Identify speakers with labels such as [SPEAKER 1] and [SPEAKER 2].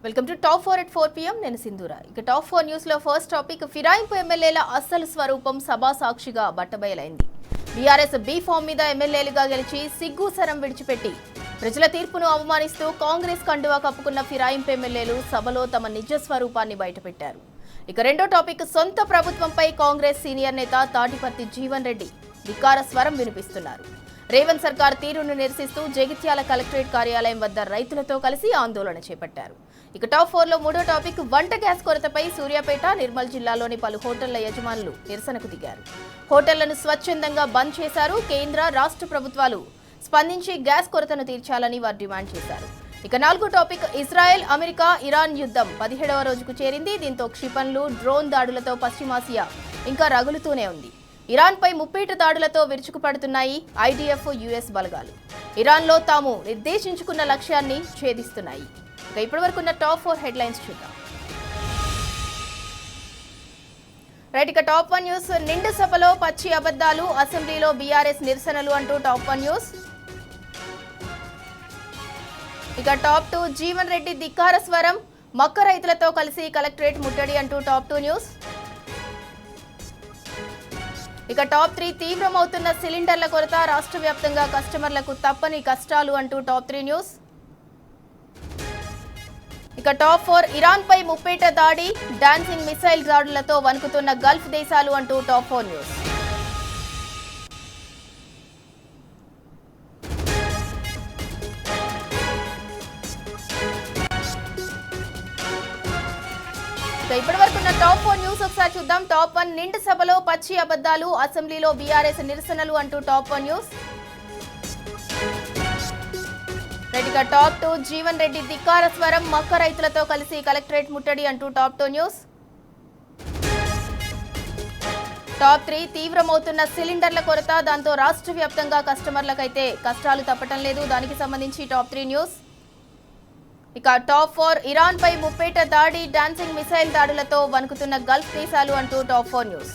[SPEAKER 1] Welcome to top 4 at 4 PM నేను సింధూరా. ఇక top 4 news లో ఫస్ట్ టాపిక్ ఫిరాయింపు ఎమ్మెల్యేల అసలు స్వరూపం సభా సాక్షిగా బట్టబయలైంది. బీఆర్ఎస్ బీ ఫామ్ మీద ఎమ్మెల్యేలుగా గెలిచి సిగ్గుసరం విడిచిపెట్టి ప్రజల తీర్పును అవమానిస్తూ కాంగ్రెస్ కండువా కప్పుకున్న ఫిరాయింపు ఎమ్మెల్యేలు సభలో తమ నిజ స్వరూపాన్ని బయటపెట్టారు. ఇక రెండో టాపిక్ సొంత ప్రభుత్వంపై కాంగ్రెస్ సీనియర్ నేత తాటిపర్తి జీవన్ రెడ్డి ధిక్కార స్వరం వినిపిస్తున్నారు. రేవంత్ సర్కార్ తీరును నిరసిస్తూ జగిత్యాల కలెక్టరేట్ కార్యాలయం వద్ద రైతులతో కలిసి ఆందోళన చేపట్టారు. ఇక టాప్ 4 లో మూడో టాపిక్ వంట గ్యాస్ కొరతపై సూర్యాపేట, నిర్మల్ జిల్లాలోని పలు హోటళ్ల యజమానులు నిరసనకు దిగారు. హోటళ్లను స్వచ్ఛందంగా బంద్ చేశారు. కేంద్ర, రాష్ట్ర ప్రభుత్వాలు స్పందించి గ్యాస్ కొరతను తీర్చాలని వారు డిమాండ్ చేశారు. ఇక నాలుగో టాపిక్ ఇజ్రాయెల్, అమెరికా, ఇరాన్ యుద్ధం 17వ రోజుకు చేరింది. దీంతో క్షిపణులు, డ్రోన్ దాడులతో పశ్చిమాసియా ఇంకా రగులుతూనే ఉంది. ఇరాన్పై ముప్పేట దాడులతో విరుచుకుపడుతున్నాయి ఐడిఎఫ్, యుఎస్ బలగాలు. ఇరాన్లో తాము నిర్దేశించుకున్న లక్ష్యాన్ని ఛేదిస్తున్నాయి. ఇప్పటివరకున్న టాప్ 4 హెడ్లైన్స్ చూద్దాం. రైట్, ఇక టాప్ 1 న్యూస్. నిండు సభలో పచ్చి అబద్దాలు, అసెంబ్లీలో బీఆర్ఎస్ నిరసనలు అంటూ టాప్ 1 న్యూస్. ఇక టాప్ 2 జీవన్ రెడ్డి ధిక్కార స్వరం, మక్క రైతులతో కలిసి కలెక్టరేట్ ముట్టడి అంటూ టాప్ 2 న్యూస్. ఇక టాప్ 3 తీవ్రమవుతున్న సిలిండర్ల కొరత, రాష్ట్ర వ్యాప్తంగా కస్టమర్లకు తప్పని కష్టాలు అంటూ టాప్ 3 న్యూస్. ఇక టాప్ 4 ఇరాన్ పై ముప్పేట దాడి, డాన్సింగ్ మిసైల్ దాడులతో వణుకుతున్న గల్ఫ్ దేశాలు అంటూ టాప్ 4 న్యూస్. ఇప్పటివరకున్న టాప్ 4 న్యూస్ ఒకసారి చూద్దాం. టాప్ 1 నిండు సభలో పచ్చి అబద్దాలు, అసెంబ్లీలో బీఆర్ఎస్ నిరసనలు అంటూ టాప్ 1 న్యూస్. ఇక టాప్ 2 జీవన్ రెడ్డి ధిక్కార స్వరం, మక్క రైతులతో కలిసి కలెక్టరేట్ ముట్టడి అంటూ టాప్ 2 న్యూస్. టాప్ 3 తీవ్రమవుతున్న సిలిండర్ల కొరత, దాంతో రాష్ట్ర వ్యాప్తంగా కస్టమర్లకైతే కష్టాలు తప్పటం లేదు, దానికి సంబంధించి టాప్ 3 న్యూస్. ఇక టాప్ 4 ఇరాన్ పై ముప్పేట దాడి, డాన్సింగ్ మిసైల్ దాడులతో వణుకుతున్న గల్ఫ్ దేశాలు అంటూ టాప్ 4 న్యూస్.